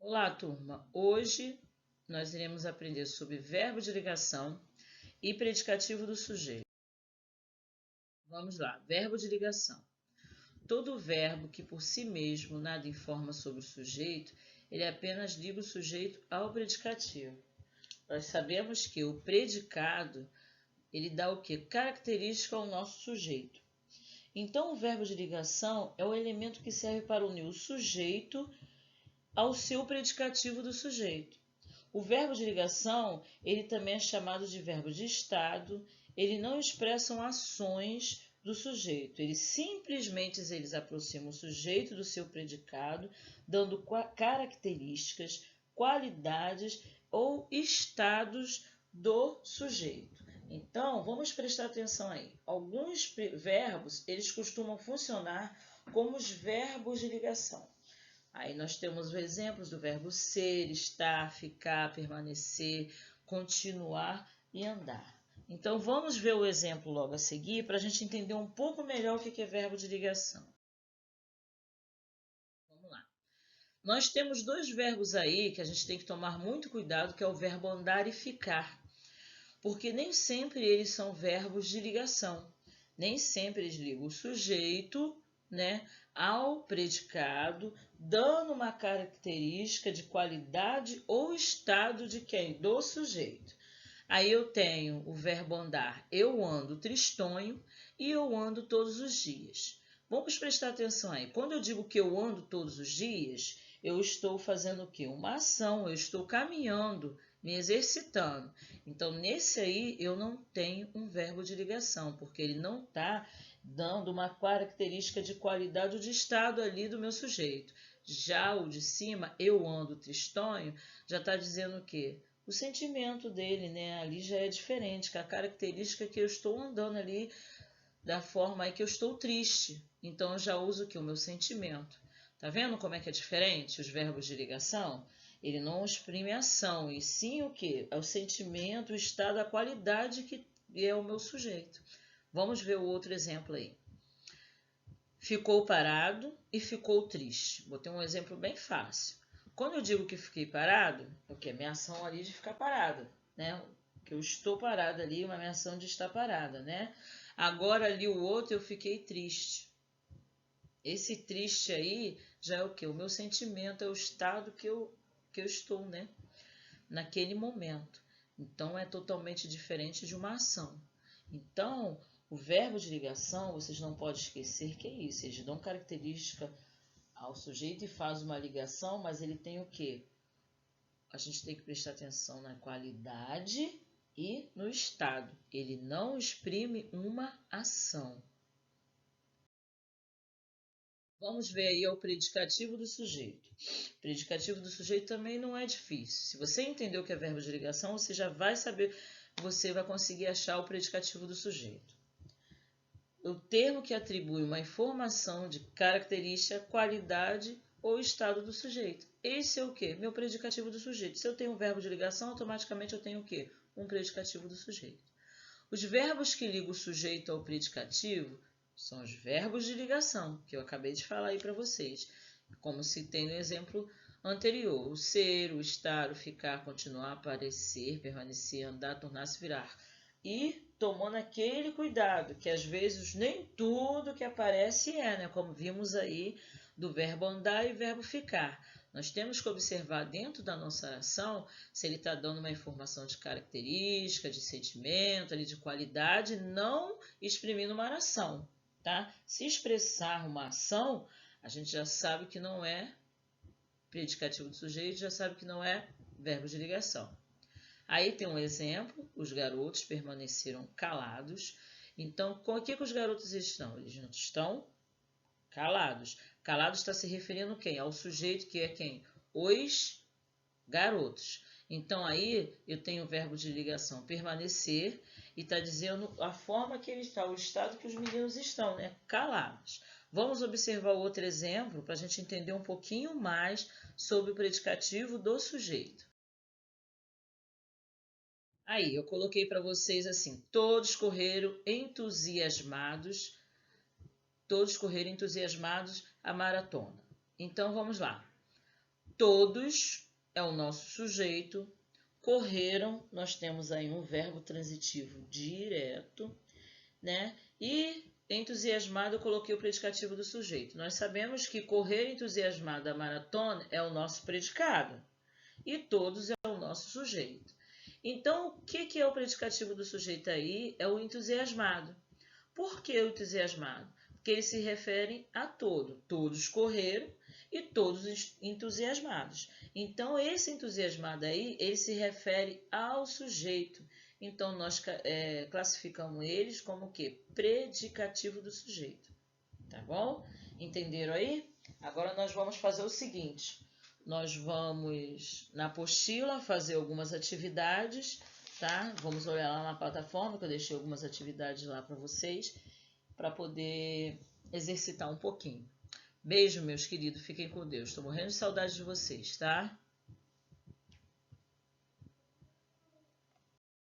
Olá, turma! Hoje nós iremos aprender sobre verbo de ligação e predicativo do sujeito. Vamos lá, verbo de ligação. Todo verbo que por si mesmo nada informa sobre o sujeito, ele apenas liga o sujeito ao predicativo. Nós sabemos que o predicado, ele dá o quê? Característica ao nosso sujeito. Então, o verbo de ligação é o elemento que serve para unir o sujeito ao seu predicativo do sujeito. O verbo de ligação, ele também é chamado de verbo de estado, ele não expressam ações do sujeito, eles aproximam o sujeito do seu predicado, dando características, qualidades ou estados do sujeito. Então, vamos prestar atenção aí. Alguns verbos, eles costumam funcionar como os verbos de ligação. Aí nós temos os exemplos do verbo ser, estar, ficar, permanecer, continuar e andar. Então vamos ver o exemplo logo a seguir para a gente entender um pouco melhor o que é verbo de ligação. Vamos lá. Nós temos dois verbos aí que a gente tem que tomar muito cuidado, que é o verbo andar e ficar, porque nem sempre eles são verbos de ligação. Nem sempre eles ligam o sujeito, né, ao predicado, dando uma característica de qualidade ou estado de quem? Do sujeito. Aí eu tenho o verbo andar, eu ando tristonho e eu ando todos os dias. Vamos prestar atenção aí. Quando eu digo que eu ando todos os dias, eu estou fazendo o quê? Uma ação, eu estou caminhando, me exercitando. Então, nesse aí, eu não tenho um verbo de ligação, porque ele não está dando uma característica de qualidade ou de estado ali do meu sujeito. Já o de cima, eu ando tristonho, já está dizendo o quê? O sentimento dele, né? Ali já é diferente, que a característica que eu estou andando ali da forma aí que eu estou triste. Então eu já uso o que? O meu sentimento. Tá vendo como é que é diferente os verbos de ligação? Ele não exprime ação, e sim o que? É o sentimento, o estado, a qualidade que é o meu sujeito. Vamos ver o outro exemplo aí. Ficou parado e ficou triste. Botei um exemplo bem fácil. Quando eu digo que fiquei parado, é o que? A minha ação ali de ficar parada, né? Que eu estou parada ali, uma minha ação de estar parada, né? Agora ali o outro eu fiquei triste. Esse triste aí já é o que? O meu sentimento, é o estado que eu estou, né? Naquele momento. Então é totalmente diferente de uma ação. Então, o verbo de ligação, vocês não podem esquecer que é isso. Eles dão característica ao sujeito e faz uma ligação, mas ele tem o quê? A gente tem que prestar atenção na qualidade e no estado. Ele não exprime uma ação. Vamos ver aí o predicativo do sujeito. O predicativo do sujeito também não é difícil. Se você entender o que é verbo de ligação, você já vai saber, você vai conseguir achar o predicativo do sujeito. O termo que atribui uma informação de característica, qualidade ou estado do sujeito. Esse é o quê? Meu predicativo do sujeito. Se eu tenho um verbo de ligação, automaticamente eu tenho o quê? Um predicativo do sujeito. Os verbos que ligam o sujeito ao predicativo são os verbos de ligação, que eu acabei de falar aí para vocês. Como citei no exemplo anterior. O ser, o estar, o ficar, continuar, aparecer, permanecer, andar, tornar-se, virar. E tomando aquele cuidado, que às vezes nem tudo que aparece é, né? Como vimos aí do verbo andar e verbo ficar. Nós temos que observar dentro da nossa ação se ele está dando uma informação de característica, de sentimento, ali, de qualidade, não exprimindo uma ação, tá? Se expressar uma ação, a gente já sabe que não é predicativo do sujeito, já sabe que não é verbo de ligação. Aí tem um exemplo, os garotos permaneceram calados. Então, com o que os garotos estão? Eles não estão calados. Calados está se referindo a quem? Ao sujeito que é quem? Os garotos. Então, aí eu tenho o verbo de ligação permanecer e está dizendo a forma que ele está, o estado que os meninos estão, né? Calados. Vamos observar outro exemplo para a gente entender um pouquinho mais sobre o predicativo do sujeito. Aí, eu coloquei para vocês assim: todos correram entusiasmados a maratona. Então, vamos lá. Todos é o nosso sujeito. Correram, nós temos aí um verbo transitivo direto, né? E entusiasmado eu coloquei o predicativo do sujeito. Nós sabemos que correr entusiasmado a maratona é o nosso predicado e todos é o nosso sujeito. Então, o que é o predicativo do sujeito aí? É o entusiasmado. Por que o entusiasmado? Porque eles se referem a todo. Todos correram e todos entusiasmados. Então, esse entusiasmado aí, ele se refere ao sujeito. Então, nós classificamos eles como o quê? Predicativo do sujeito. Tá bom? Entenderam aí? Agora nós vamos fazer o seguinte. Nós vamos, na apostila, fazer algumas atividades, tá? Vamos olhar lá na plataforma, que eu deixei algumas atividades lá para vocês, para poder exercitar um pouquinho. Beijo, meus queridos. Fiquem com Deus. Estou morrendo de saudade de vocês, tá?